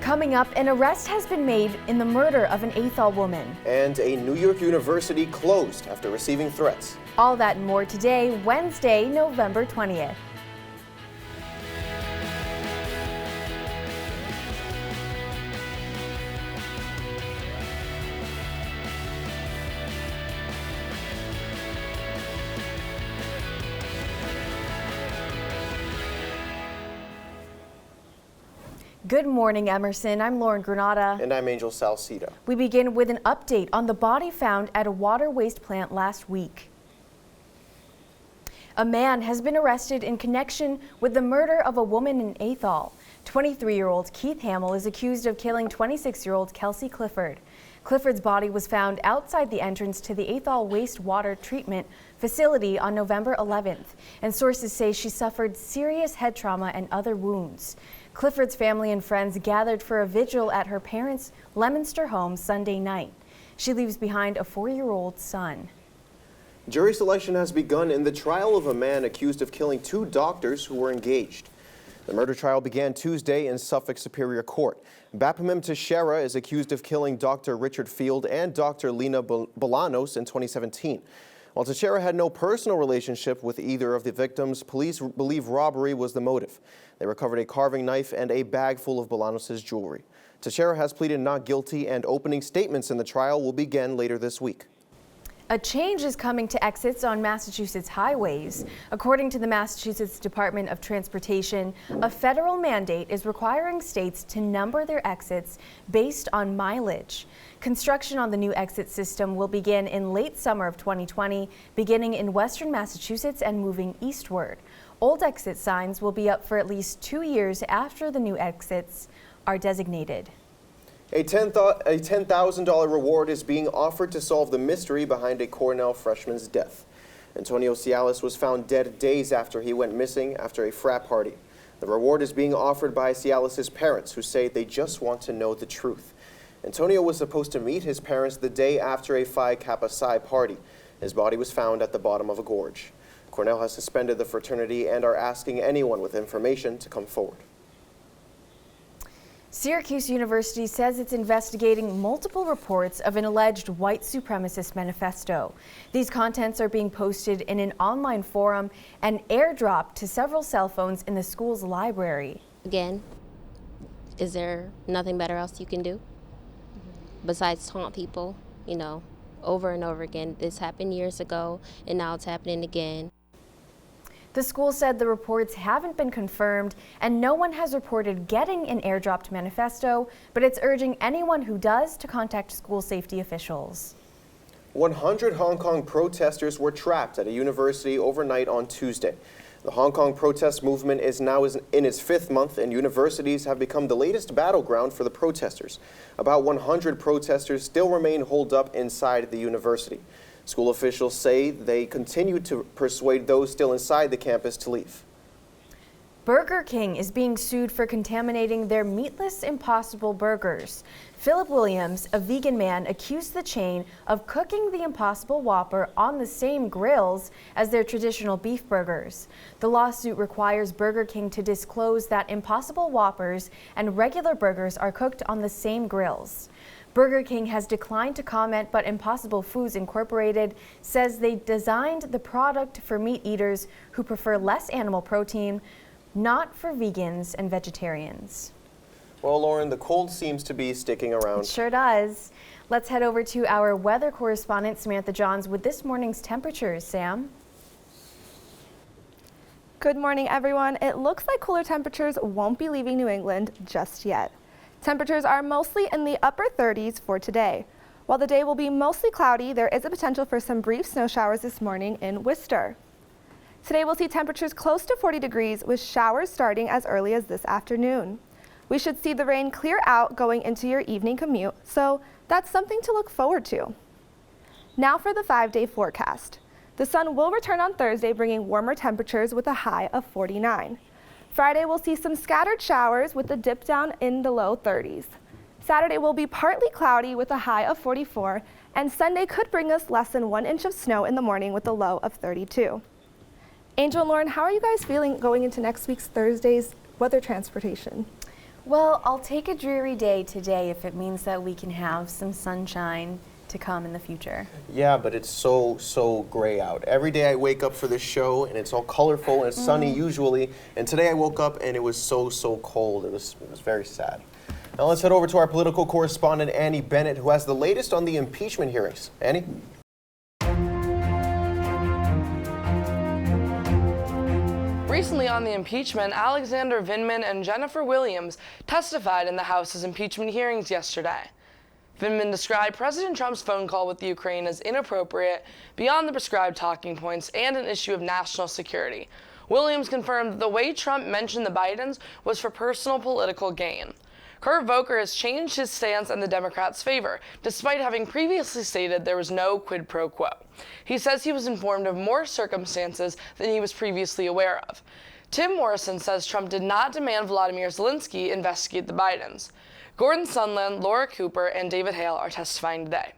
Coming up, an arrest has been made in the murder of an Athol woman. And a New York university closed after receiving threats. All that and more today, Wednesday, November 20th. Good morning, Emerson. I'm Lauren Granada. And I'm Angel Salcido. We begin with an update on the body found at a water waste plant last week. A man has been arrested in connection with the murder of a woman in Athol. 23-year-old Keith Hamill is accused of killing 26-year-old Kelsey Clifford. Clifford's body was found outside the entrance to the Athol wastewater treatment facility on November 11th, and sources say she suffered serious head trauma and other wounds. Clifford's family and friends gathered for a vigil at her parents' Leominster home Sunday night. She leaves behind a 4-year-old son. Jury selection has begun in the trial of a man accused of killing 2 doctors who were engaged. The murder trial began Tuesday in Suffolk Superior Court. Bapamim Teixeira is accused of killing Dr. Richard Field and Dr. Lena Bolanos in 2017. While Teixeira had no personal relationship with either of the victims, police believe robbery was the motive. They recovered a carving knife and a bag full of Bolanos' jewelry. Teixeira has pleaded not guilty, and opening statements in the trial will begin later this week. A change is coming to exits on Massachusetts highways. According to the Massachusetts Department of Transportation, a federal mandate is requiring states to number their exits based on mileage. Construction on the new exit system will begin in late summer of 2020, beginning in western Massachusetts and moving eastward. Old exit signs will be up for at least 2 years after the new exits are designated. A $10,000 reward is being offered to solve the mystery behind a Cornell freshman's death. Antonio Cialis was found dead days after he went missing after a frat party. The reward is being offered by Cialis' parents, who say they just want to know the truth. Antonio was supposed to meet his parents the day after a Phi Kappa Psi party. His body was found at the bottom of a gorge. Cornell has suspended the fraternity and are asking anyone with information to come forward. Syracuse University says it's investigating multiple reports of an alleged white supremacist manifesto. These contents are being posted in an online forum and airdropped to several cell phones in the school's library. Again, is there nothing better else you can do besides taunt people, over and over again? This happened years ago, and now it's happening again. The school said the reports haven't been confirmed and no one has reported getting an airdropped manifesto, but it's urging anyone who does to contact school safety officials. 100 Hong Kong protesters were trapped at a university overnight on Tuesday. The Hong Kong protest movement is now in its 5th month, and universities have become the latest battleground for the protesters. About 100 protesters still remain holed up inside the university. School officials say they continue to persuade those still inside the campus to leave. Burger King is being sued for contaminating their meatless Impossible burgers. Philip Williams, a vegan man, accused the chain of cooking the Impossible Whopper on the same grills as their traditional beef burgers. The lawsuit requires Burger King to disclose that Impossible Whoppers and regular burgers are cooked on the same grills. Burger King has declined to comment, but Impossible Foods Incorporated says they designed the product for meat eaters who prefer less animal protein, not for vegans and vegetarians. Well, Lauren, the cold seems to be sticking around. It sure does. Let's head over to our weather correspondent, Samantha Johns, with this morning's temperatures. Sam? Good morning, everyone. It looks like cooler temperatures won't be leaving New England just yet. Temperatures are mostly in the upper 30s for today. While the day will be mostly cloudy, there is a potential for some brief snow showers this morning in Worcester. Today we'll see temperatures close to 40 degrees with showers starting as early as this afternoon. We should see the rain clear out going into your evening commute, so that's something to look forward to. Now for the 5-day forecast. The sun will return on Thursday, bringing warmer temperatures with a high of 49. Friday, we'll see some scattered showers with a dip down in the low 30s. Saturday will be partly cloudy with a high of 44, and Sunday could bring us less than 1 inch of snow in the morning with a low of 32. Angel and Lauren, how are you guys feeling going into next week's Thursday's weather transportation? Well, I'll take a dreary day today if it means that we can have some sunshine to come in the future. Yeah, but it's so gray out. Every day I wake up for this show and it's all colorful and sunny usually, and today I woke up and it was so cold. It was very sad. Now let's head over to our political correspondent Annie Bennett, who has the latest on the impeachment hearings. Annie? Recently on the impeachment, Alexander Vindman and Jennifer Williams testified in the House's impeachment hearings yesterday. Vindman described President Trump's phone call with Ukraine as inappropriate, beyond the prescribed talking points, and an issue of national security. Williams confirmed that the way Trump mentioned the Bidens was for personal political gain. Kurt Volker has changed his stance in the Democrats' favor, despite having previously stated there was no quid pro quo. He says he was informed of more circumstances than he was previously aware of. Tim Morrison says Trump did not demand Volodymyr Zelensky investigate the Bidens. Gordon Sondland, Laura Cooper, and David Hale are testifying today.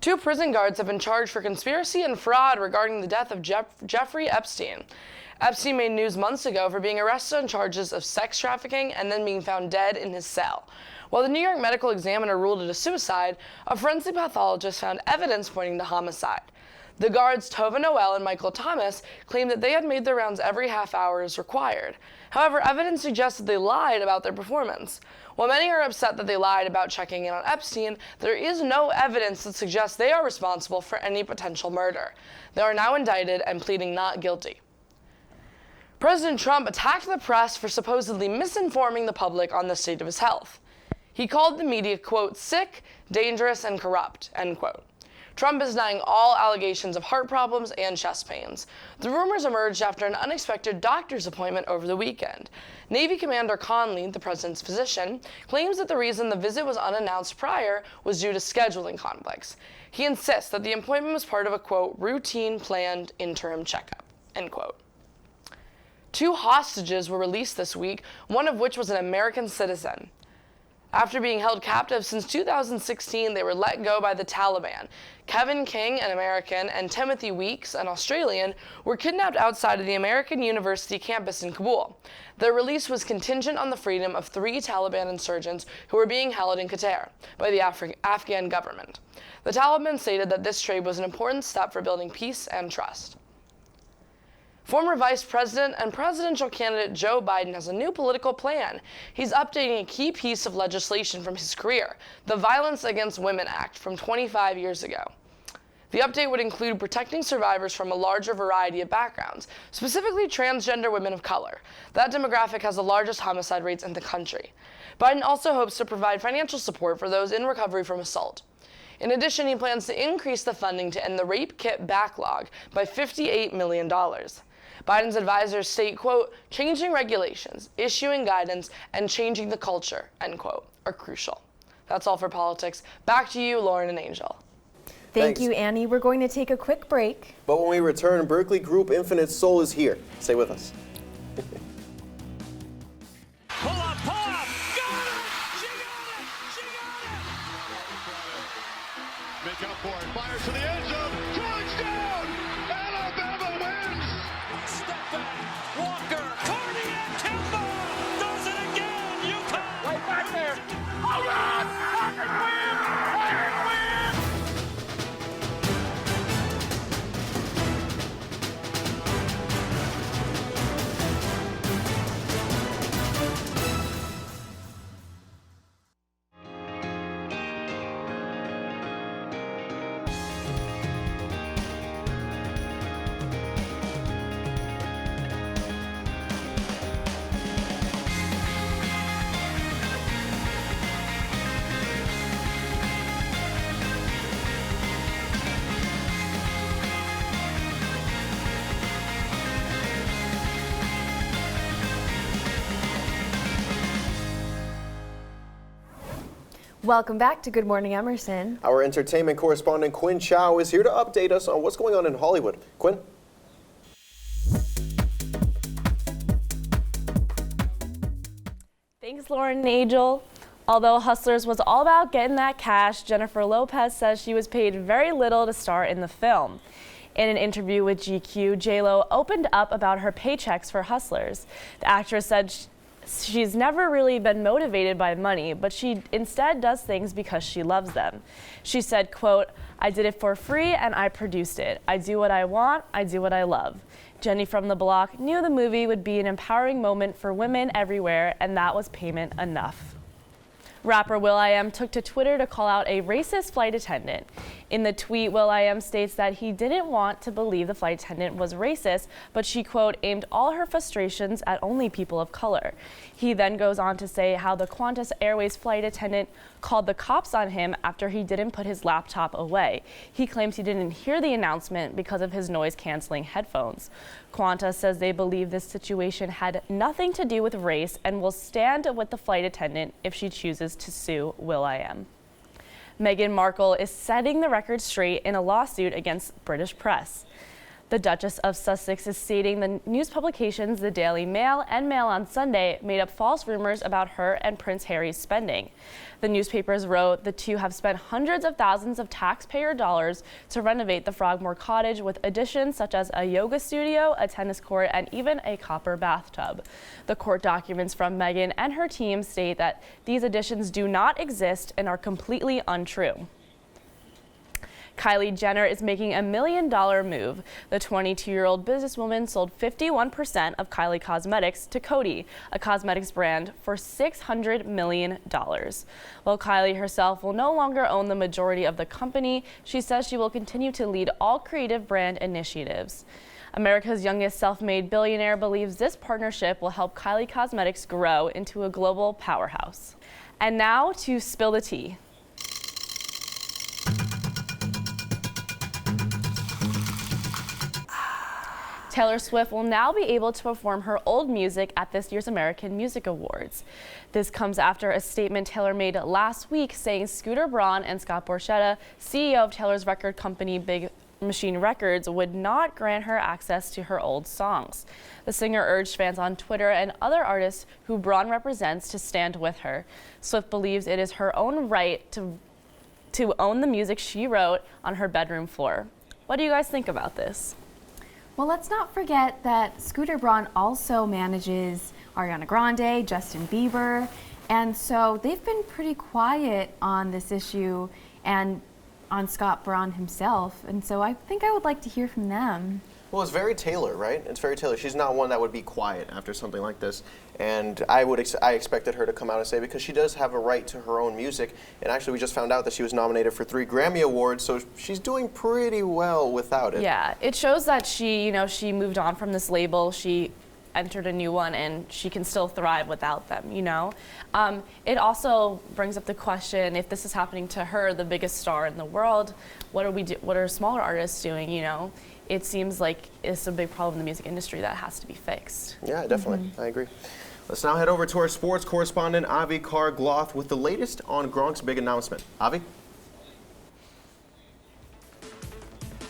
2 prison guards have been charged for conspiracy and fraud regarding the death of Jeffrey Epstein. Epstein made news months ago for being arrested on charges of sex trafficking and then being found dead in his cell. While the New York Medical Examiner ruled it a suicide, a forensic pathologist found evidence pointing to homicide. The guards Tova Noel and Michael Thomas claimed that they had made their rounds every half hour as required. However, evidence suggests that they lied about their performance. While many are upset that they lied about checking in on Epstein, there is no evidence that suggests they are responsible for any potential murder. They are now indicted and pleading not guilty. President Trump attacked the press for supposedly misinforming the public on the state of his health. He called the media, quote, sick, dangerous, and corrupt, end quote. Trump is denying all allegations of heart problems and chest pains. The rumors emerged after an unexpected doctor's appointment over the weekend. Navy Commander Conley, the president's physician, claims that the reason the visit was unannounced prior was due to scheduling conflicts. He insists that the appointment was part of a, quote, routine planned interim checkup, end quote. 2 hostages were released this week, one of which was an American citizen. After being held captive since 2016, they were let go by the Taliban. Kevin King, an American, and Timothy Weeks, an Australian, were kidnapped outside of the American University campus in Kabul. Their release was contingent on the freedom of 3 Taliban insurgents who were being held in Qatar by the Afghan government. The Taliban stated that this trade was an important step for building peace and trust. Former Vice President and presidential candidate Joe Biden has a new political plan. He's updating a key piece of legislation from his career, the Violence Against Women Act from 25 years ago. The update would include protecting survivors from a larger variety of backgrounds, specifically transgender women of color. That demographic has the largest homicide rates in the country. Biden also hopes to provide financial support for those in recovery from assault. In addition, he plans to increase the funding to end the rape kit backlog by $58 million. Biden's advisors state, quote, changing regulations, issuing guidance, and changing the culture, end quote, are crucial. That's all for politics. Back to you, Lauren and Angel. Thank you, Annie. We're going to take a quick break. But when we return, Berkeley group Infinite Soul is here. Stay with us. Pull up, pull up! Got it! She got it! She got it! Make up for it. Fires to the end zone. Touchdown! Alabama wins! Step back. Walker. Carney and Kimba does it again. UConn. Right back there. Hold on! Packers win! Packers win! Welcome back to Good Morning Emerson. Our entertainment correspondent Quinn Chow is here to update us on what's going on in Hollywood. Quinn? Thanks, Lauren and Angel. Although Hustlers was all about getting that cash, Jennifer Lopez says she was paid very little to star in the film. In an interview with GQ, J.Lo opened up about her paychecks for Hustlers. The actress she's never really been motivated by money, but she instead does things because she loves them. She said, quote, "I did it for free and I produced it. I do what I want, I do what I love." Jenny from the Block knew the movie would be an empowering moment for women everywhere, and that was payment enough. Rapper will.i.am took to Twitter to call out a racist flight attendant. In the tweet, will.i.am states that he didn't want to believe the flight attendant was racist, but she, quote, aimed all her frustrations at only people of color. He then goes on to say how the Qantas Airways flight attendant called the cops on him after he didn't put his laptop away. He claims he didn't hear the announcement because of his noise-canceling headphones. Qantas says they believe this situation had nothing to do with race and will stand with the flight attendant if she chooses to sue will.i.am. Meghan Markle is setting the record straight in a lawsuit against British press. The Duchess of Sussex is stating the news publications The Daily Mail and Mail on Sunday made up false rumors about her and Prince Harry's spending. The newspapers wrote the two have spent hundreds of thousands of taxpayer dollars to renovate the Frogmore cottage with additions such as a yoga studio, a tennis court, and even a copper bathtub. The court documents from Meghan and her team state that these additions do not exist and are completely untrue. Kylie Jenner is making $1 million move. The 22-year-old businesswoman sold 51% of Kylie Cosmetics to Coty, a cosmetics brand, for $600 million. While Kylie herself will no longer own the majority of the company, she says she will continue to lead all creative brand initiatives. America's youngest self-made billionaire believes this partnership will help Kylie Cosmetics grow into a global powerhouse. And now to spill the tea. Taylor Swift will now be able to perform her old music at this year's American Music Awards. This comes after a statement Taylor made last week saying Scooter Braun and Scott Borchetta, CEO of Taylor's record company Big Machine Records, would not grant her access to her old songs. The singer urged fans on Twitter and other artists who Braun represents to stand with her. Swift believes it is her own right to own the music she wrote on her bedroom floor. What do you guys think about this? Well, let's not forget that Scooter Braun also manages Ariana Grande, Justin Bieber, and so they've been pretty quiet on this issue and on Scott Braun himself, and so I think I would like to hear from them. Well, it's very Taylor, right? It's very Taylor. She's not one that would be quiet after something like this. And I expected her to come out and say, because she does have a right to her own music. And actually, we just found out that she was nominated for 3 Grammy Awards, so she's doing pretty well without it. Yeah, it shows that she moved on from this label. She entered a new one, and she can still thrive without them, It also brings up the question, if this is happening to her, the biggest star in the world, what are smaller artists doing, It seems like it's a big problem in the music industry that has to be fixed. Yeah, definitely. I agree. Let's now head over to our sports correspondent, Avi Carr-Gloth, with the latest on Gronk's big announcement. Avi?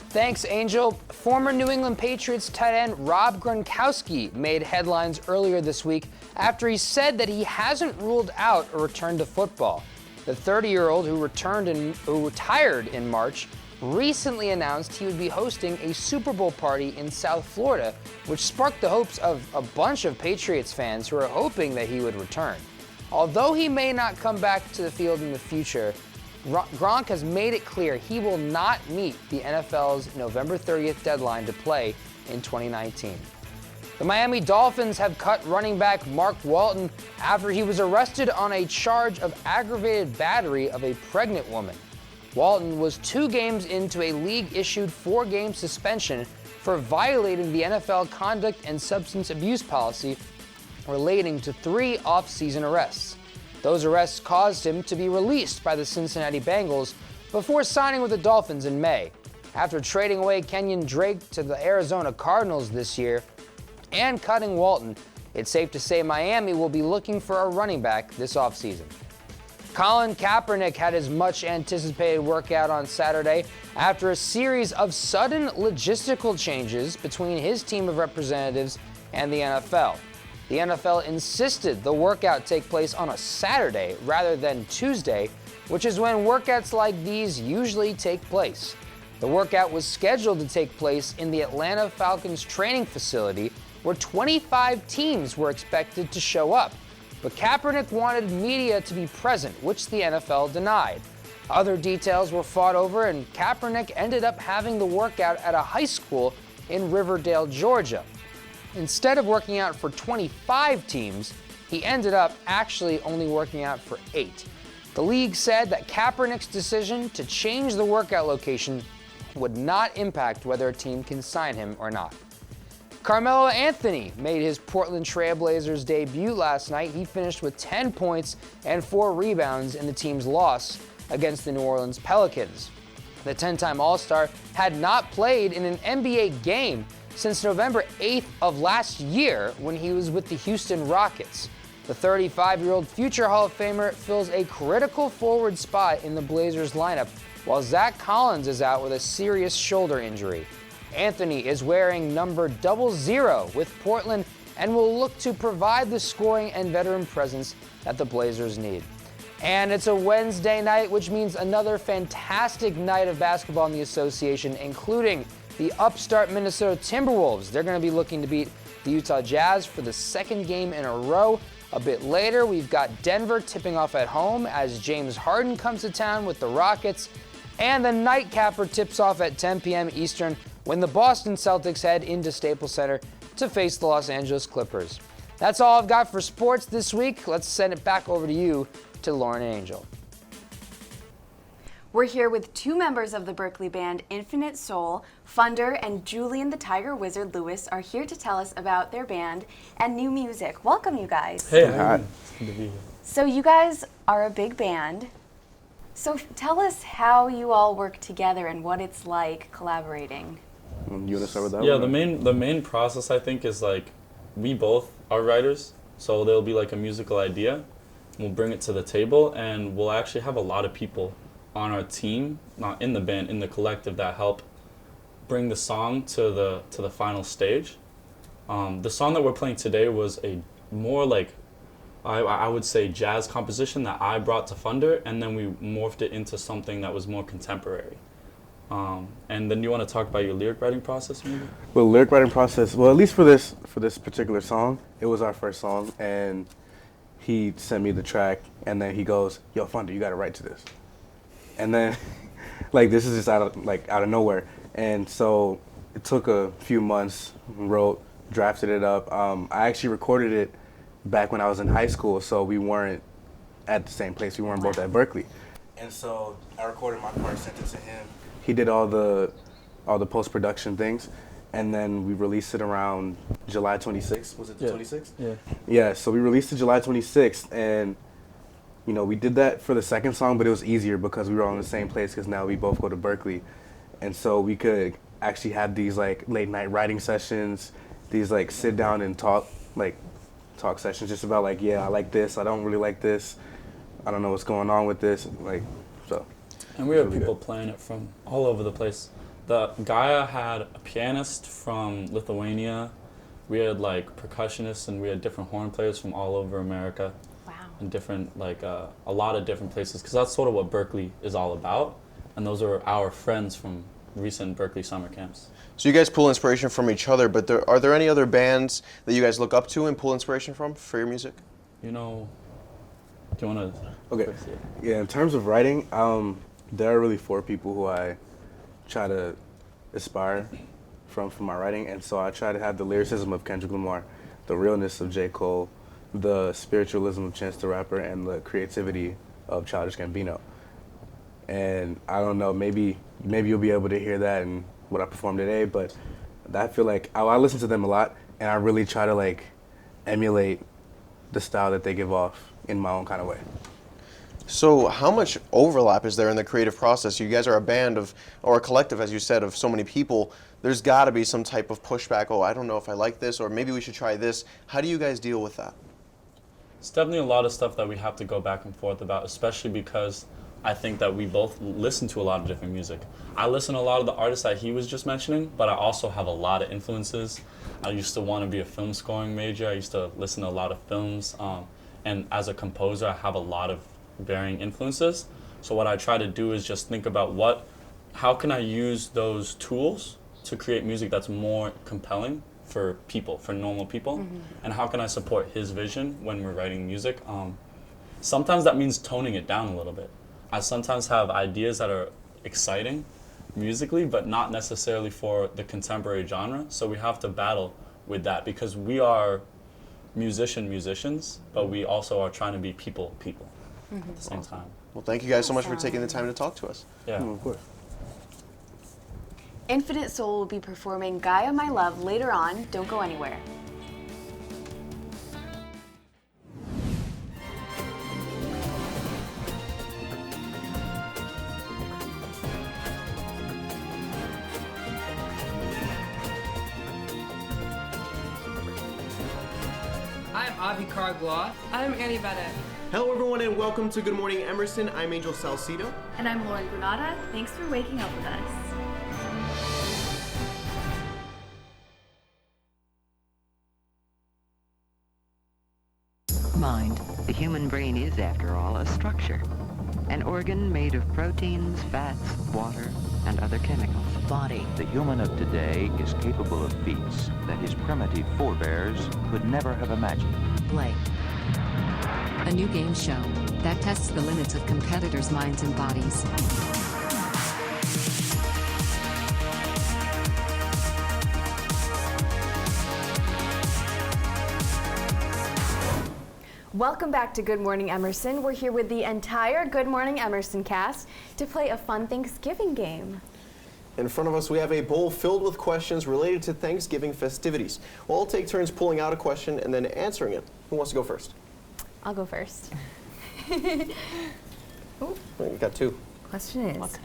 Thanks, Angel. Former New England Patriots tight end Rob Gronkowski made headlines earlier this week after he said that he hasn't ruled out a return to football. The 30-year-old who retired in March recently announced he would be hosting a Super Bowl party in South Florida, which sparked the hopes of a bunch of Patriots fans who are hoping that he would return. Although he may not come back to the field in the future, Gronk has made it clear he will not meet the NFL's November 30th deadline to play in 2019. The Miami Dolphins have cut running back Mark Walton after he was arrested on a charge of aggravated battery of a pregnant woman. Walton was 2 games into a league-issued 4-game suspension for violating the NFL conduct and substance abuse policy relating to 3 off-season arrests. Those arrests caused him to be released by the Cincinnati Bengals before signing with the Dolphins in May. After trading away Kenyon Drake to the Arizona Cardinals this year and cutting Walton, it's safe to say Miami will be looking for a running back this offseason. Colin Kaepernick had his much-anticipated workout on Saturday after a series of sudden logistical changes between his team of representatives and the NFL. The NFL insisted the workout take place on a Saturday rather than Tuesday, which is when workouts like these usually take place. The workout was scheduled to take place in the Atlanta Falcons training facility, where 25 teams were expected to show up. but Kaepernick wanted media to be present, which the NFL denied. Other details were fought over, and Kaepernick ended up having the workout at a high school in Riverdale, Georgia. Instead of working out for 25 teams, he ended up actually only working out for 8. The league said that Kaepernick's decision to change the workout location would not impact whether a team can sign him or not. Carmelo Anthony made his Portland Trail Blazers debut last night. He finished with 10 points and 4 rebounds in the team's loss against the New Orleans Pelicans. The 10-time All-Star had not played in an NBA game since November 8th of last year when he was with the Houston Rockets. The 35-year-old future Hall of Famer fills a critical forward spot in the Blazers lineup, while Zach Collins is out with a serious shoulder injury. Anthony is wearing number 00 with Portland and will look to provide the scoring and veteran presence that the Blazers need. And it's a Wednesday night, which means another fantastic night of basketball in the association, including the upstart Minnesota Timberwolves. They're going to be looking to beat the Utah Jazz for the second game in a row. A bit later, we've got Denver tipping off at home as James Harden comes to town with the Rockets. And the nightcapper tips off at 10 p.m. Eastern when the Boston Celtics head into Staples Center to face the Los Angeles Clippers. That's all I've got for sports this week. Let's send it back over to you, to Lauren and Angel. We're here with 2 members of the Berkeley band Infinite Soul. Funder and Julian the Tiger Wizard Lewis are here to tell us about their band and new music. Welcome, you guys. Hey, hi. Good to be here. So you guys are a big band. So tell us how you all work together and what it's like collaborating. You want to start with that? Yeah, one? the main process I think is like we both are writers, so there'll be like a musical idea. We'll bring it to the table, and we'll actually have a lot of people on our team, not in the band, in the collective, that help bring the song to the final stage. The song that we're playing today was a more like, I would say, jazz composition that I brought to Funder, and then we morphed it into something that was more contemporary. And then you want to talk about your lyric writing process, maybe? Well, lyric writing process. Well, at least for this particular song, it was our first song, and he sent me the track, and then he goes, "Yo, Funder, you got to write to this." And then, like, this is just out of nowhere. And so it took a few months, wrote, drafted it up. I actually recorded it back when I was in high school, so we weren't at the same place. We weren't both at Berkeley. And so I recorded my part, sent it to him. He did all the post-production things, and then we released it around July 26th. Was it the 26th? Yeah. Yeah, so we released it July 26th, and you know, we did that for the second song, but it was easier because we were all in the same place because now we both go to Berkeley. And so we could actually have these like late night writing sessions, these like sit down and talk sessions just about like, yeah, I like this, I don't really like this, I don't know what's going on with this, like, so. And we had people playing it from all over the place. The Gaia had a pianist from Lithuania, we had like percussionists, and we had different horn players from all over America. And different, like a lot of different places, because that's sort of what Berkeley is all about. And those are our friends from recent Berkeley summer camps. So you guys pull inspiration from each other, but are there any other bands that you guys look up to and pull inspiration from for your music? You know, do you want to? Okay. Yeah, in terms of writing, there are really 4 people who I try to aspire from my writing, and so I try to have the lyricism of Kendrick Lamar, the realness of J. Cole, the spiritualism of Chance the Rapper, and the creativity of Childish Gambino. And I don't know, maybe you'll be able to hear that in what I performed today, but I feel like I listen to them a lot, and I really try to like emulate the style that they give off in my own kind of way. So how much overlap is there in the creative process? You guys are a band or a collective, as you said, of so many people. There's got to be some type of pushback. Oh, I don't know if I like this, or maybe we should try this. How do you guys deal with that? It's definitely a lot of stuff that we have to go back and forth about, especially because I think that we both listen to a lot of different music. I listen to a lot of the artists that he was just mentioning, but I also have a lot of influences. I used to want to be a film scoring major. I used to listen to a lot of films. And as a composer, I have a lot of varying influences. So what I try to do is just think about how can I use those tools to create music that's more compelling for people, for normal people, and how can I support his vision when we're writing music. Sometimes that means toning it down a little bit. I sometimes have ideas that are exciting musically, but not necessarily for the contemporary genre, so we have to battle with that because we are musicians, but we also are trying to be people at the same time. Well, thank you guys so much for taking the time to talk to us. Yeah. Of course. Infinite Soul will be performing Gaia My Love later on. Don't go anywhere. I'm Avi Carglaw. I'm Annie Bennett. Hello, everyone, and welcome to Good Morning Emerson. I'm Angel Salcido. And I'm Lauren Granada. Thanks for waking up with us. Mind. The human brain is, after all, a structure. An organ made of proteins, fats, water, and other chemicals. Body. The human of today is capable of feats that his primitive forebears could never have imagined. Play. A new game show that tests the limits of competitors' minds and bodies. Welcome back to Good Morning Emerson. We're here with the entire Good Morning Emerson cast to play a fun Thanksgiving game. In front of us, we have a bowl filled with questions related to Thanksgiving festivities. We'll all take turns pulling out a question and then answering it. Who wants to go first? I'll go first. Oh, you got two. Question is,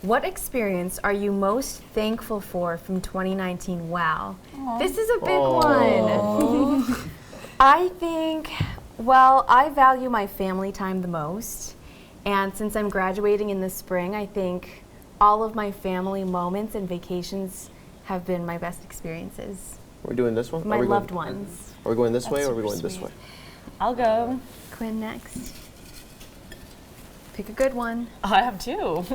what experience are you most thankful for from 2019? Wow. This is a big one. I think, well, I value my family time the most. And since I'm graduating in the spring, I think all of my family moments and vacations have been my best experiences. We're doing this one? My loved ones. Are we going this way or are we super going this sweet. way? I'll go. Quinn next. Pick a good one. I have two.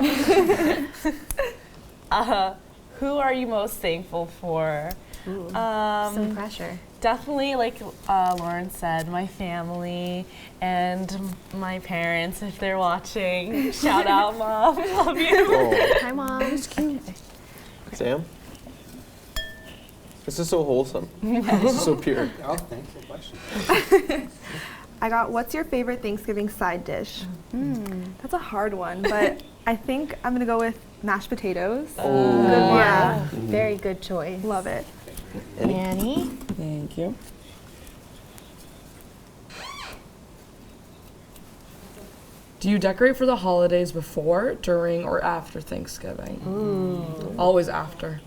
Who are you most thankful for? Some pressure. Definitely, like Lauren said, my family and my parents, if they're watching. Shout out, Mom. Love you. Oh. Hi, Mom. Sam? This is so wholesome. This is so pure. Oh, thanks for the question. I got, what's your favorite Thanksgiving side dish? That's a hard one, but I think I'm gonna go with mashed potatoes. Good one. Yeah. Very good choice. Love it. Annie? Thank you. Do you decorate for the holidays before, during, or after Thanksgiving? Always after.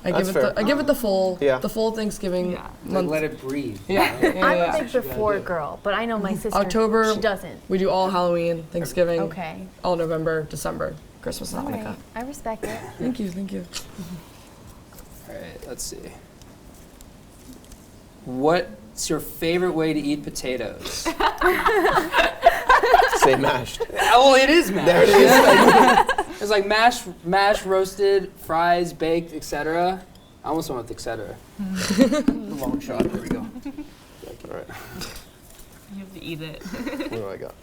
I That's fair. give it the full Yeah. Thanksgiving Like, month. let it breathe. Yeah. I'm a big before girl, but I know my sister, October. she doesn't. We do all Halloween, Thanksgiving, Okay. all November, December, Christmas, and All Hanukkah. right. I respect it. Thank you, thank you. All right, let's see. What's your favorite way to eat potatoes? Say mashed. Oh, it is mashed. There it is. It's like mashed, roasted, fries, baked, etc. I almost went with etc. Long shot. There we go. All right. You have to eat it. What do I got?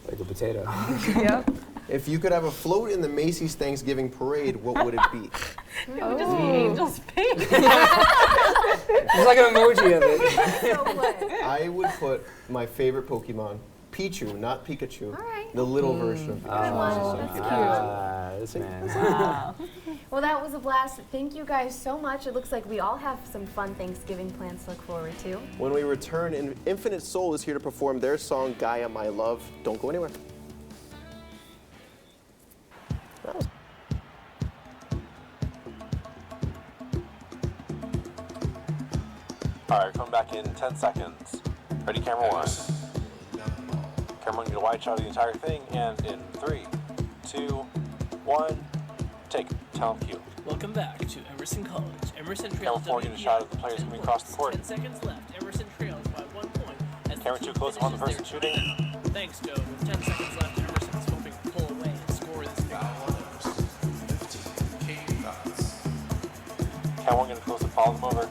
Like a potato. Yep. If you could have a float in the Macy's Thanksgiving Parade, what would it be? Just be Angel's face. There's like an emoji of it. I would put my favorite Pokemon, Pichu, not Pikachu. All right. The little version of Pikachu. That's cute. This man. Wow. Well, that was a blast. Thank you guys so much. It looks like we all have some fun Thanksgiving plans to look forward to. When we return, Infinite Soul is here to perform their song, Gaia My Love. Don't go anywhere. All right, coming back in 10 seconds. Ready, camera one. Camera one, you wide shot of the entire thing, and in 3, 2, 1, take. Tell them cue. Welcome back to Emerson College. Emerson Camera trails 4, get a shot of the players moving across the court. 10 seconds left. Emerson trails by 1 point. As Camera 2, close upon the person shooting. Thanks, Joe. With 10 seconds left, Emerson's hoping to pull away and score this big Camera 1, gonna close and follow them over.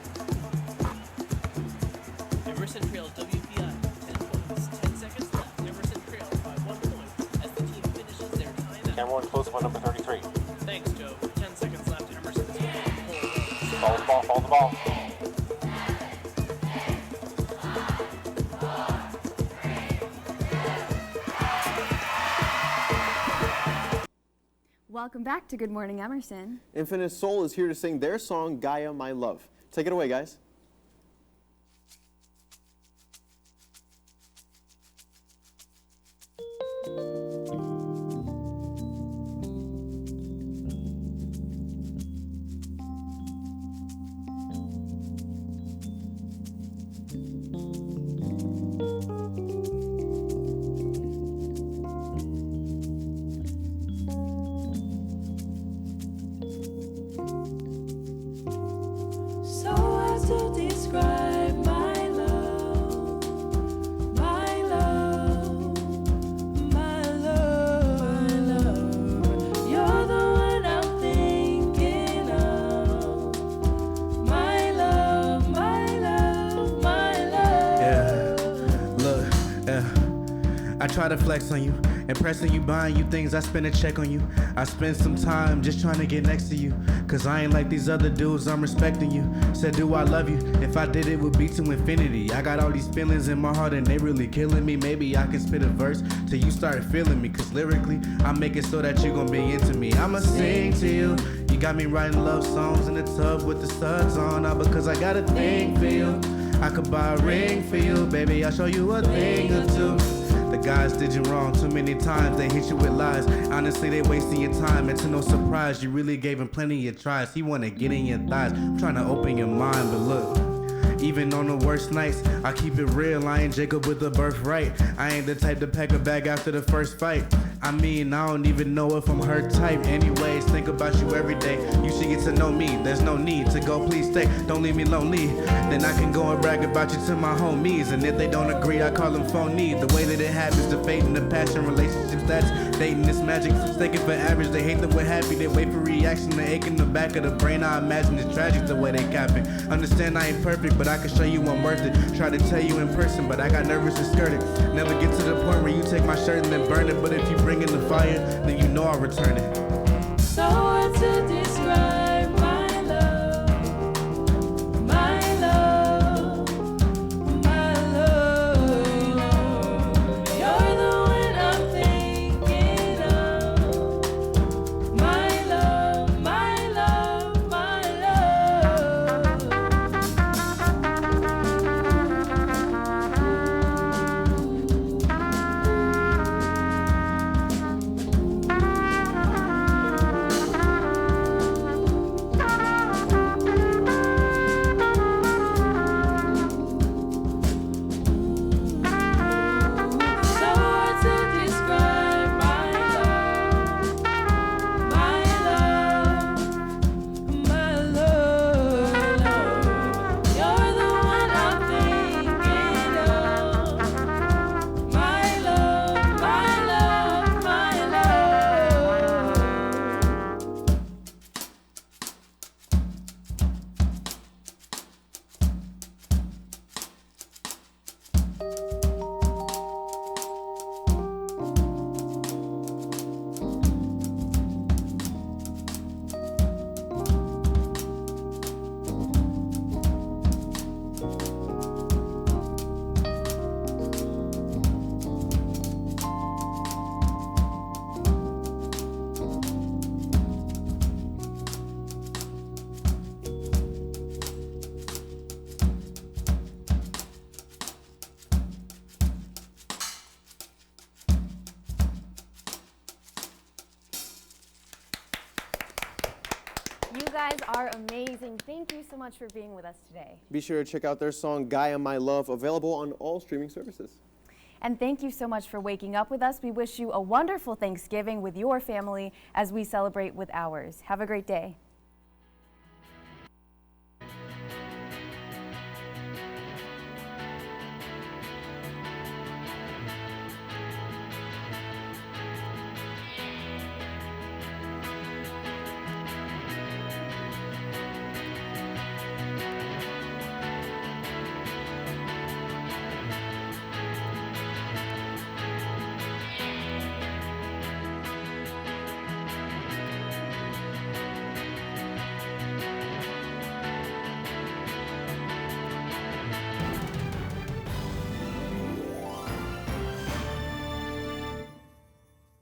Emerson trails WPI 10 points. 10 seconds left. Emerson trails by 1 point as the team finishes their timeout. Camera 1, close up on number 33. Thanks, Joe. 10 seconds left. Emerson's going to pull away. Follow the ball, follow the ball. Welcome back to Good Morning Emerson. Infinite Soul is here to sing their song, Gaia, My Love. Take it away, guys. So as to describe my love, my love, my love, my love. You're the one I'm thinking of. My love, my love, my love. Yeah, look, yeah. I try to flex on you, impressing you, buying you things, I spend a check on you. I spend some time just trying to get next to you, cause I ain't like these other dudes, I'm respecting you. Said, do I love you? If I did, it would be to infinity. I got all these feelings in my heart and they really killing me. Maybe I can spit a verse till you start feeling me, cause lyrically, I make it so that you gon' be into me. I'ma sing to you. You got me writing love songs in the tub with the studs on, all because I got a thing for you. I could buy a ring for you, baby, I'll show you a thing or two. The guys did you wrong too many times, they hit you with lies. Honestly, they wasting your time, and to no surprise, you really gave him plenty of tries. He wanna get in your thighs, I'm trying to open your mind, but look, even on the worst nights, I keep it real, I ain't Jacob with the birthright. I ain't the type to pack a bag after the first fight. I mean, I don't even know if I'm her type. Anyways, think about you every day. You should get to know me. There's no need to go, please stay. Don't leave me lonely. Then I can go and brag about you to my homies. And if they don't agree, I call them phony. The way that it happens, the fate and the passion, relationships, that's dating, this magic. Mistaken for average, they hate that we're happy. They wait for reaction, the ache in the back of the brain. I imagine it's tragic the way they capping. Understand I ain't perfect, but I can show you I'm worth it. Try to tell you in person, but I got nervous and skirted. Never get to the point where you take my shirt and then burn it. But if you bring in the fire, then you know I'll return it. So hard to describe my love, my love, my love. You're the one I'm thinking of. My love, my love, my love. You guys are amazing. Thank you so much for being with us today. Be sure to check out their song, Gaia, My Love, available on all streaming services. And thank you so much for waking up with us. We wish you a wonderful Thanksgiving with your family as we celebrate with ours. Have a great day.